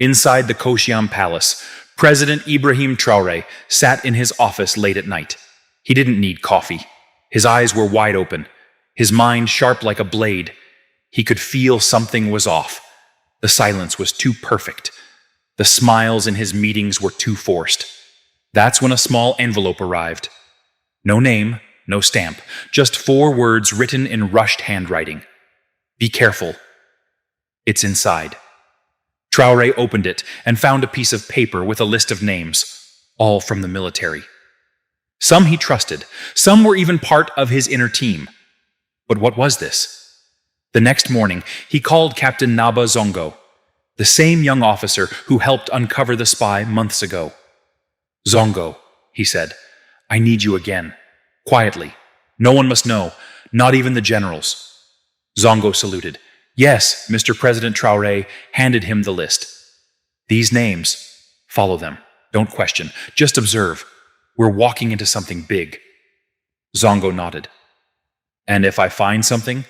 Inside the Koshiam Palace, President Ibrahim Traore sat in his office late at night. He didn't need coffee. His eyes were wide open, his mind sharp like a blade. He could feel something was off. The silence was too perfect. The smiles in his meetings were too forced. That's when a small envelope arrived. No name, no stamp, just 4 words written in rushed handwriting. Be careful. It's inside. Traore opened it and found a piece of paper with a list of names, all from the military. Some he trusted, some were even part of his inner team. But what was this? The next morning, he called Captain Naba Zongo, the same young officer who helped uncover the spy months ago. Zongo, he said, I need you again. Quietly. No one must know, not even the generals. Zongo saluted. Yes, Mr. President Traore handed him the list. These names, follow them. Don't question. Just observe. We're walking into something big. Zongo nodded. And if I find something?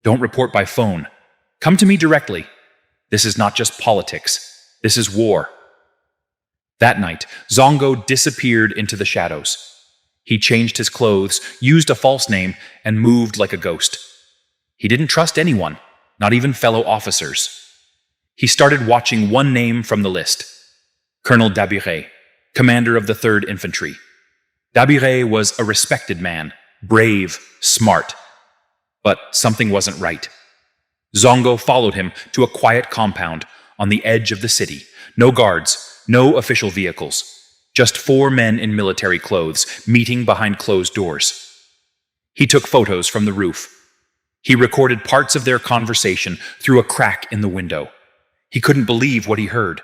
Don't report by phone. Come to me directly. This is not just politics. This is war. That night, Zongo disappeared into the shadows. He changed his clothes, used a false name, and moved like a ghost. He didn't trust anyone, not even fellow officers. He started watching one name from the list. Colonel Dabire, commander of the 3rd Infantry. Dabire was a respected man, brave, smart. But something wasn't right. Zongo followed him to a quiet compound on the edge of the city. No guards, no official vehicles. Just 4 men in military clothes, meeting behind closed doors. He took photos from the roof. He recorded parts of their conversation through a crack in the window. He couldn't believe what he heard.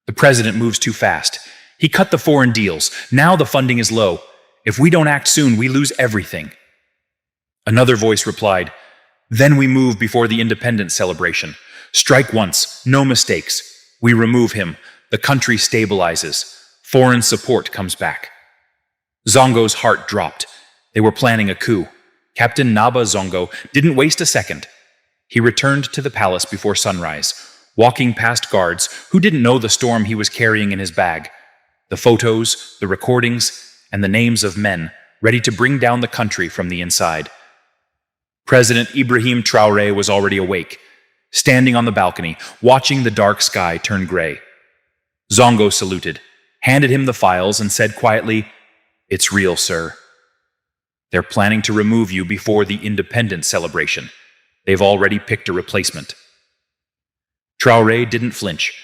The president moves too fast. He cut the foreign deals. Now the funding is low. If we don't act soon, we lose everything. Another voice replied, Then we move before the independence celebration. Strike once, no mistakes. We remove him. The country stabilizes. Foreign support comes back. Zongo's heart dropped. They were planning a coup. Captain Naba Zongo didn't waste a second. He returned to the palace before sunrise, walking past guards who didn't know the storm he was carrying in his bag. The photos, the recordings, and the names of men ready to bring down the country from the inside. President Ibrahim Traore was already awake, standing on the balcony, watching the dark sky turn gray. Zongo saluted, handed him the files, and said quietly, It's real, sir. They're planning to remove you before the independence celebration. They've already picked a replacement. Traore didn't flinch.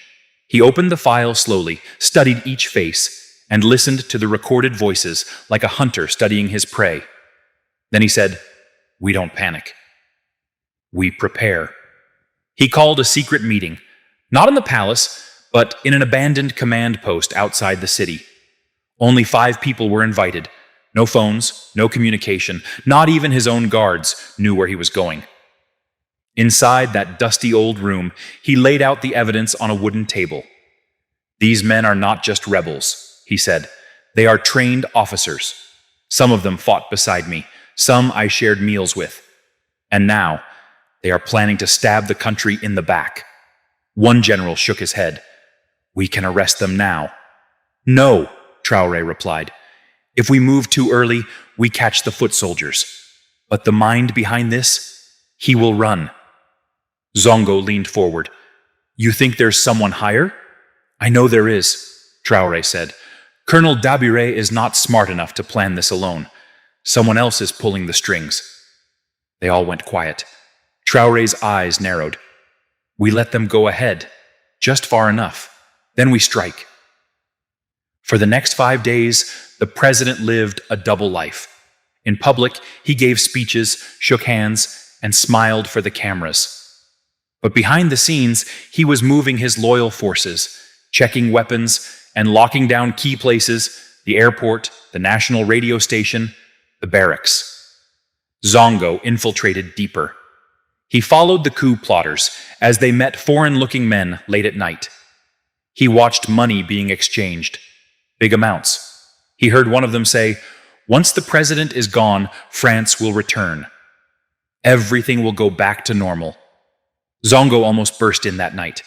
He opened the file slowly, studied each face, and listened to the recorded voices like a hunter studying his prey. Then he said, We don't panic. We prepare. He called a secret meeting, not in the palace, but in an abandoned command post outside the city. Only 5 people were invited. No phones, no communication, not even his own guards knew where he was going. Inside that dusty old room, he laid out the evidence on a wooden table. These men are not just rebels, he said. They are trained officers. Some of them fought beside me. Some I shared meals with. And now, they are planning to stab the country in the back. One general shook his head. We can arrest them now. No, Traore replied. If we move too early, we catch the foot soldiers. But the mind behind this? He will run. Zongo leaned forward. You think there's someone higher? I know there is, Traore said. Colonel Dabire is not smart enough to plan this alone. Someone else is pulling the strings. They all went quiet. Traore's eyes narrowed. We let them go ahead, just far enough. Then we strike. For the next 5 days, the president lived a double life. In public, he gave speeches, shook hands, and smiled for the cameras. But behind the scenes, he was moving his loyal forces, checking weapons, and locking down key places, the airport, the national radio station, the barracks. Zongo infiltrated deeper. He followed the coup plotters as they met foreign-looking men late at night. He watched money being exchanged, big amounts. He heard one of them say, Once the president is gone, France will return. Everything will go back to normal. Zongo almost burst in that night.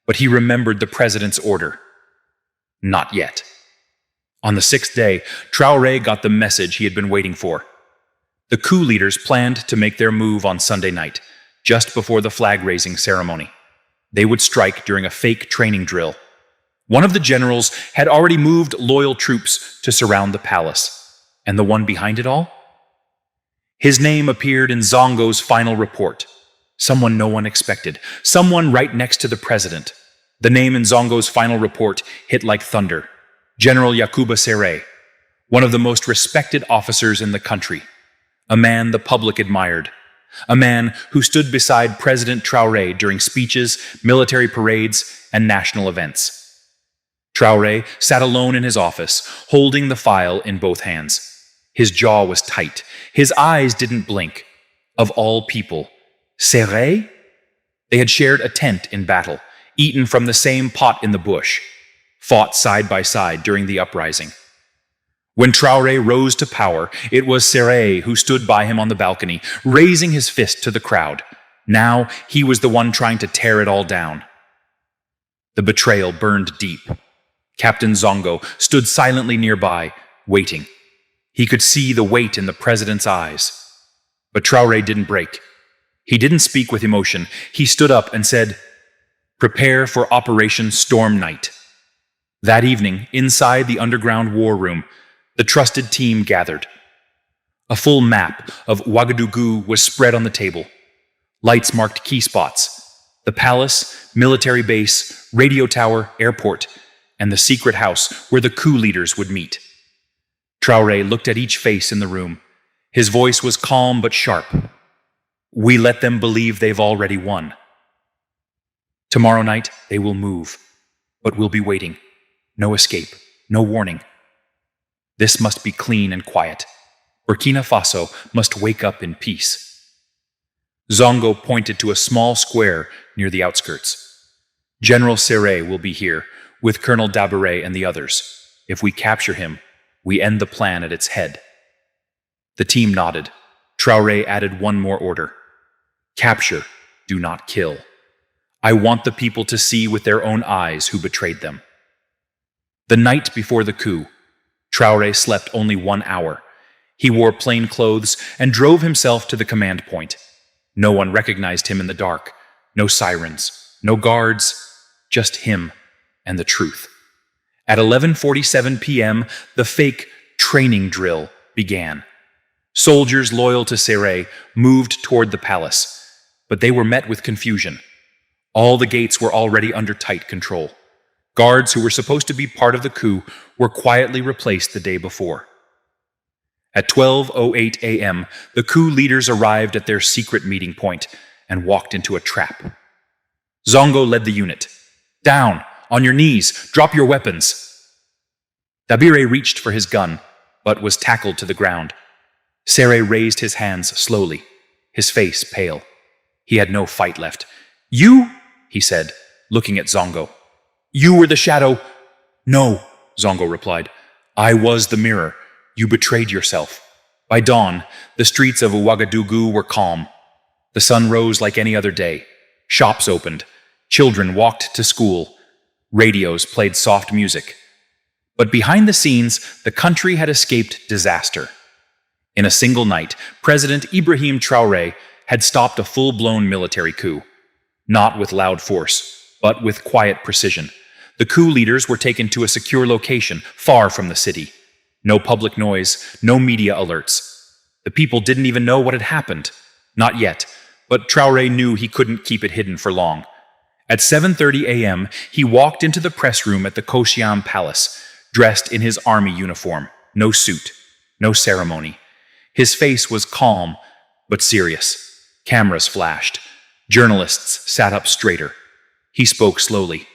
But he remembered the president's order. Not yet. On the sixth day, Traore got the message he had been waiting for. The coup leaders planned to make their move on Sunday night, just before the flag-raising ceremony. They would strike during a fake training drill. One of the generals had already moved loyal troops to surround the palace. And the one behind it all? His name appeared in Zongo's final report. Someone no one expected. Someone right next to the president. The name in Zongo's final report hit like thunder. General Yakuba Serey, one of the most respected officers in the country. A man the public admired. A man who stood beside President Traore during speeches, military parades, and national events. Traore sat alone in his office, holding the file in both hands. His jaw was tight. His eyes didn't blink. Of all people, Serey? They had shared a tent in battle, eaten from the same pot in the bush, fought side by side during the uprising. When Traore rose to power, it was Serey who stood by him on the balcony, raising his fist to the crowd. Now he was the one trying to tear it all down. The betrayal burned deep. Captain Zongo stood silently nearby, waiting. He could see the weight in the president's eyes. But Traore didn't break. He didn't speak with emotion. He stood up and said, "Prepare for Operation Storm Night." That evening, inside the underground war room, the trusted team gathered. A full map of Ouagadougou was spread on the table. Lights marked key spots: the palace, military base, radio tower, airport, and the secret house where the coup leaders would meet. Traore looked at each face in the room. His voice was calm but sharp. "We let them believe they've already won. Tomorrow night, they will move, but we'll be waiting. No escape, no warning. This must be clean and quiet. Burkina Faso must wake up in peace." Zongo pointed to a small square near the outskirts. "General Serey will be here, with Colonel Dabere and the others. If we capture him, we end the plan at its head." The team nodded. Traore added one more order. "Capture, do not kill. I want the people to see with their own eyes who betrayed them." The night before the coup, Traore slept only 1 hour. He wore plain clothes and drove himself to the command point. No one recognized him in the dark. No sirens, no guards, just him and the truth. At 11:47 p.m., the fake training drill began. Soldiers loyal to Serey moved toward the palace, but they were met with confusion. All the gates were already under tight control. Guards who were supposed to be part of the coup were quietly replaced the day before. At 12:08 a.m., the coup leaders arrived at their secret meeting point and walked into a trap. Zongo led the unit. "Down! On your knees! Drop your weapons!" Dabire reached for his gun, but was tackled to the ground. Serey raised his hands slowly, his face pale. He had no fight left. "You?" he said, looking at Zongo. "You were the shadow." "No," Zongo replied. "I was the mirror. You betrayed yourself." By dawn, the streets of Ouagadougou were calm. The sun rose like any other day. Shops opened. Children walked to school. Radios played soft music. But behind the scenes, the country had escaped disaster. In a single night, President Ibrahim Traore had stopped a full-blown military coup. Not with loud force, but with quiet precision. The coup leaders were taken to a secure location, far from the city. No public noise, no media alerts. The people didn't even know what had happened. Not yet, but Traore knew he couldn't keep it hidden for long. At 7:30 a.m., he walked into the press room at the Koshiam Palace, dressed in his army uniform. No suit, no ceremony. His face was calm, but serious. Cameras flashed. Journalists sat up straighter. He spoke slowly.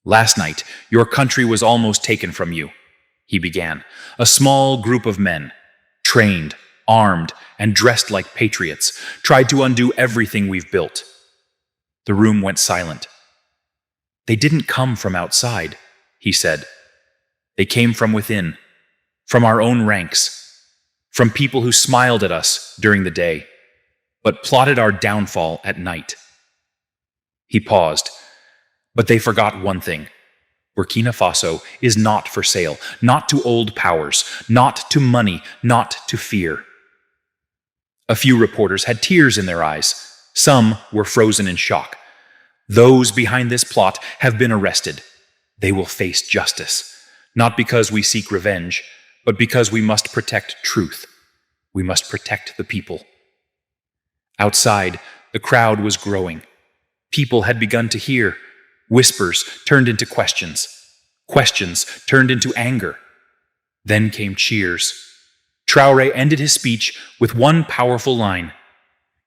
"Last night, your country was almost taken from you," he began. "A small group of men, trained, armed, and dressed like patriots, tried to undo everything we've built." The room went silent. "They didn't come from outside," he said. "They came from within, from our own ranks, from people who smiled at us during the day, but plotted our downfall at night." He paused. But they forgot one thing. Burkina Faso is not for sale, not to old powers, not to money, not to fear. A few reporters had tears in their eyes. Some were frozen in shock. Those behind this plot have been arrested. They will face justice, not because we seek revenge, but because we must protect truth. We must protect the people. Outside, the crowd was growing. People had begun to hear. Whispers turned into questions. Questions turned into anger. Then came cheers. Traore ended his speech with one powerful line.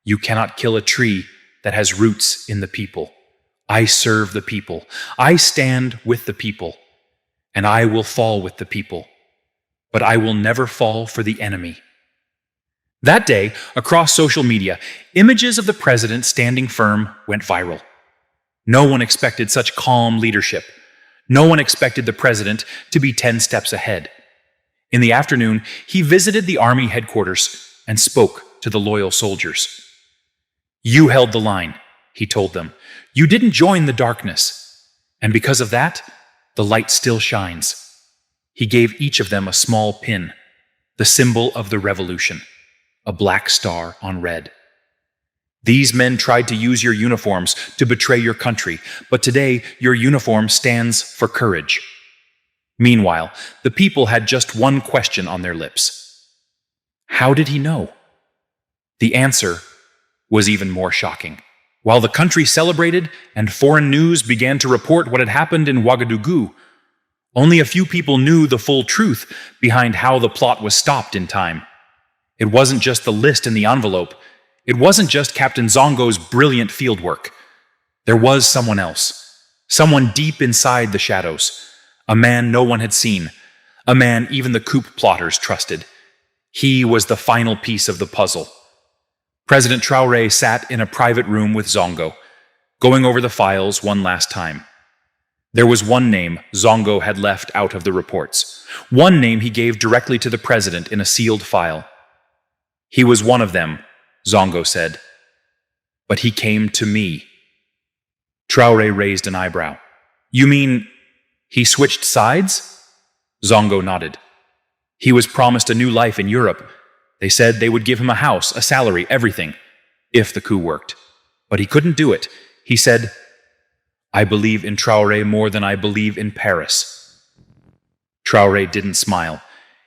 You cannot kill a tree that has roots in the people. I serve the people. I stand with the people. And I will fall with the people. But I will never fall for the enemy. That day, across social media, images of the president standing firm went viral. No one expected such calm leadership. No one expected the president to be 10 steps ahead. In the afternoon, he visited the army headquarters and spoke to the loyal soldiers. You held the line, he told them. You didn't join the darkness. And because of that, the light still shines. He gave each of them a small pin, the symbol of the revolution, a black star on red. These men tried to use your uniforms to betray your country, but today your uniform stands for courage. Meanwhile, the people had just one question on their lips. How did he know? The answer was even more shocking. While the country celebrated and foreign news began to report what had happened in Ouagadougou, only a few people knew the full truth behind how the plot was stopped in time. It wasn't just the list in the envelope. It wasn't just Captain Zongo's brilliant fieldwork. There was someone else, someone deep inside the shadows, a man no one had seen, a man even the coup plotters trusted. He was the final piece of the puzzle. President Traore sat in a private room with Zongo, going over the files one last time. There was one name Zongo had left out of the reports, one name he gave directly to the president in a sealed file. He was one of them, Zongo said. But he came to me. Traore raised an eyebrow. You mean he switched sides? Zongo nodded. He was promised a new life in Europe. They said they would give him a house, a salary, everything, if the coup worked. But he couldn't do it. He said, I believe in Traore more than I believe in Paris. Traore didn't smile.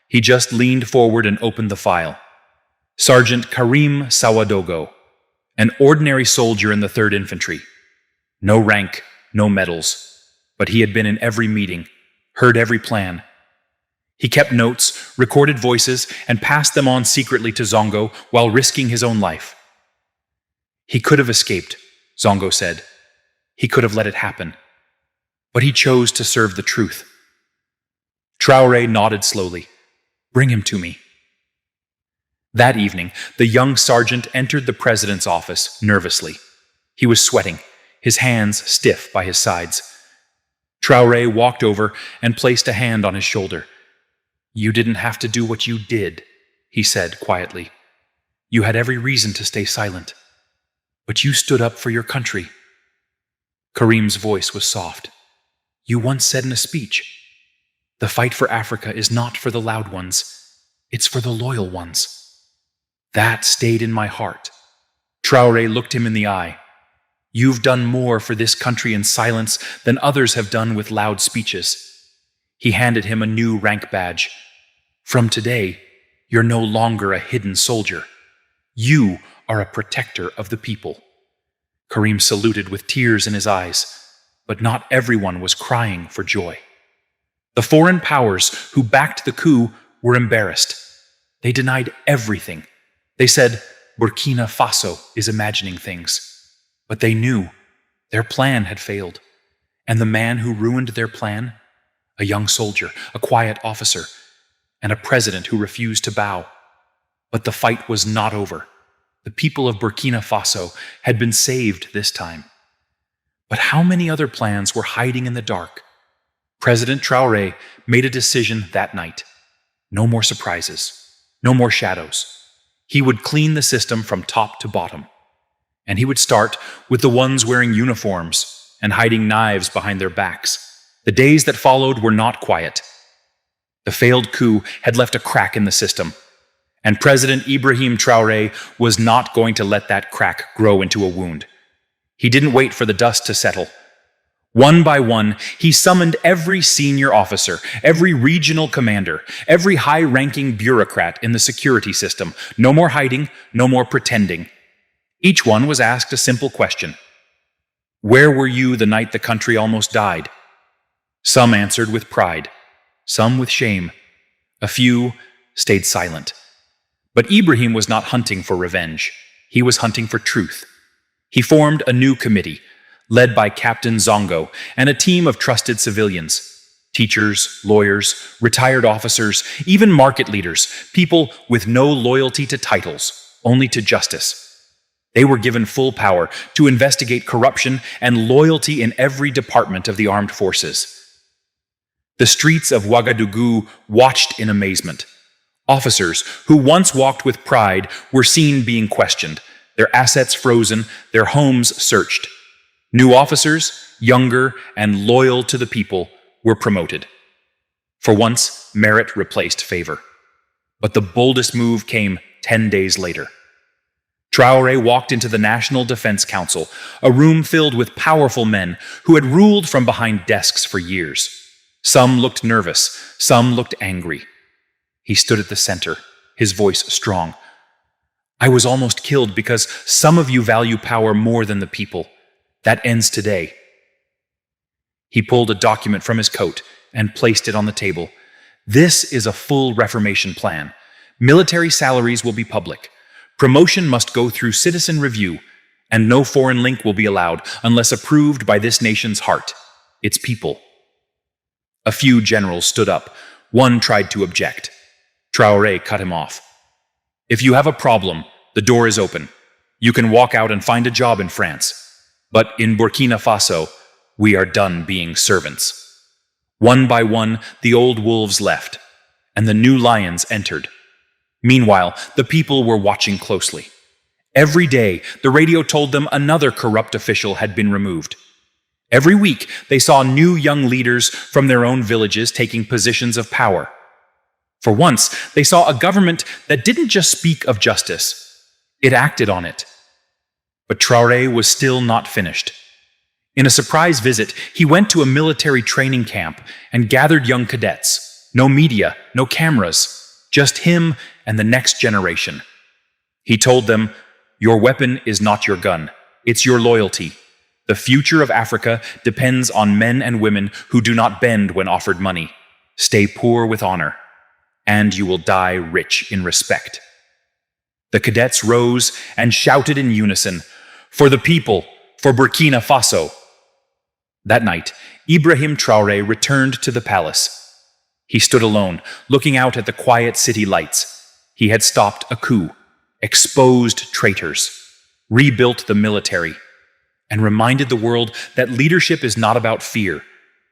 He just leaned forward and opened the file. Sergeant Karim Sawadogo, an ordinary soldier in the 3rd Infantry. No rank, no medals, but he had been in every meeting, heard every plan. He kept notes, recorded voices, and passed them on secretly to Zongo while risking his own life. He could have escaped, Zongo said. He could have let it happen. But he chose to serve the truth. Traore nodded slowly. Bring him to me. That evening, the young sergeant entered the president's office nervously. He was sweating, his hands stiff by his sides. Traore walked over and placed a hand on his shoulder. You didn't have to do what you did, he said quietly. You had every reason to stay silent. But you stood up for your country. Karim's voice was soft. You once said in a speech, the fight for Africa is not for the loud ones, it's for the loyal ones. That stayed in my heart. Traore looked him in the eye. You've done more for this country in silence than others have done with loud speeches. He handed him a new rank badge. From today, you're no longer a hidden soldier. You are a protector of the people. Karim saluted with tears in his eyes, but not everyone was crying for joy. The foreign powers who backed the coup were embarrassed. They denied everything. They said, Burkina Faso is imagining things. But they knew their plan had failed. And the man who ruined their plan, a young soldier, a quiet officer, and a president who refused to bow. But the fight was not over. The people of Burkina Faso had been saved this time. But how many other plans were hiding in the dark? President Traore made a decision that night. No more surprises. No more shadows. He would clean the system from top to bottom. And he would start with the ones wearing uniforms, and hiding knives behind their backs. The days that followed were not quiet. The failed coup had left a crack in the system, and President Ibrahim Traore was not going to let that crack grow into a wound. He didn't wait for the dust to settle. One by one, he summoned every senior officer, every regional commander, every high-ranking bureaucrat in the security system. No more hiding, no more pretending. Each one was asked a simple question. Where were you the night the country almost died? Some answered with pride, some with shame. A few stayed silent. But Ibrahim was not hunting for revenge. He was hunting for truth. He formed a new committee, led by Captain Zongo and a team of trusted civilians, teachers, lawyers, retired officers, even market leaders, people with no loyalty to titles, only to justice. They were given full power to investigate corruption and loyalty in every department of the armed forces. The streets of Ouagadougou watched in amazement. Officers who once walked with pride were seen being questioned, their assets frozen, their homes searched. New officers, younger and loyal to the people, were promoted. For once, merit replaced favor. But the boldest move came 10 days later. Traore walked into the National Defense Council, a room filled with powerful men who had ruled from behind desks for years. Some looked nervous, some looked angry. He stood at the center, his voice strong. I was almost killed because some of you value power more than the people. That ends today. He pulled a document from his coat and placed it on the table. This is a full reformation plan. Military salaries will be public. Promotion must go through citizen review, and no foreign link will be allowed unless approved by this nation's heart, its people. A few generals stood up. One tried to object. Traore cut him off. If you have a problem, the door is open. You can walk out and find a job in France. But in Burkina Faso, we are done being servants. One by one, the old wolves left, and the new lions entered. Meanwhile, the people were watching closely. Every day, the radio told them another corrupt official had been removed. Every week, they saw new young leaders from their own villages taking positions of power. For once, they saw a government that didn't just speak of justice, it acted on it. But Traore was still not finished. In a surprise visit, he went to a military training camp and gathered young cadets. No media, no cameras, just him and the next generation. He told them, "Your weapon is not your gun, it's your loyalty. The future of Africa depends on men and women who do not bend when offered money. Stay poor with honor, and you will die rich in respect." The cadets rose and shouted in unison, "For the people, for Burkina Faso." That night, Ibrahim Traore returned to the palace. He stood alone, looking out at the quiet city lights. He had stopped a coup, exposed traitors, rebuilt the military, and reminded the world that leadership is not about fear.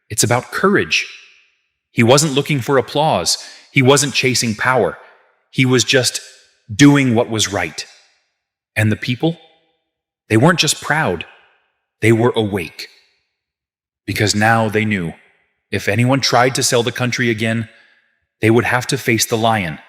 It's about courage. He wasn't looking for applause. He wasn't chasing power. He was just doing what was right. And the people? They weren't just proud. They were awake. Because now they knew, if anyone tried to sell the country again, they would have to face the lion,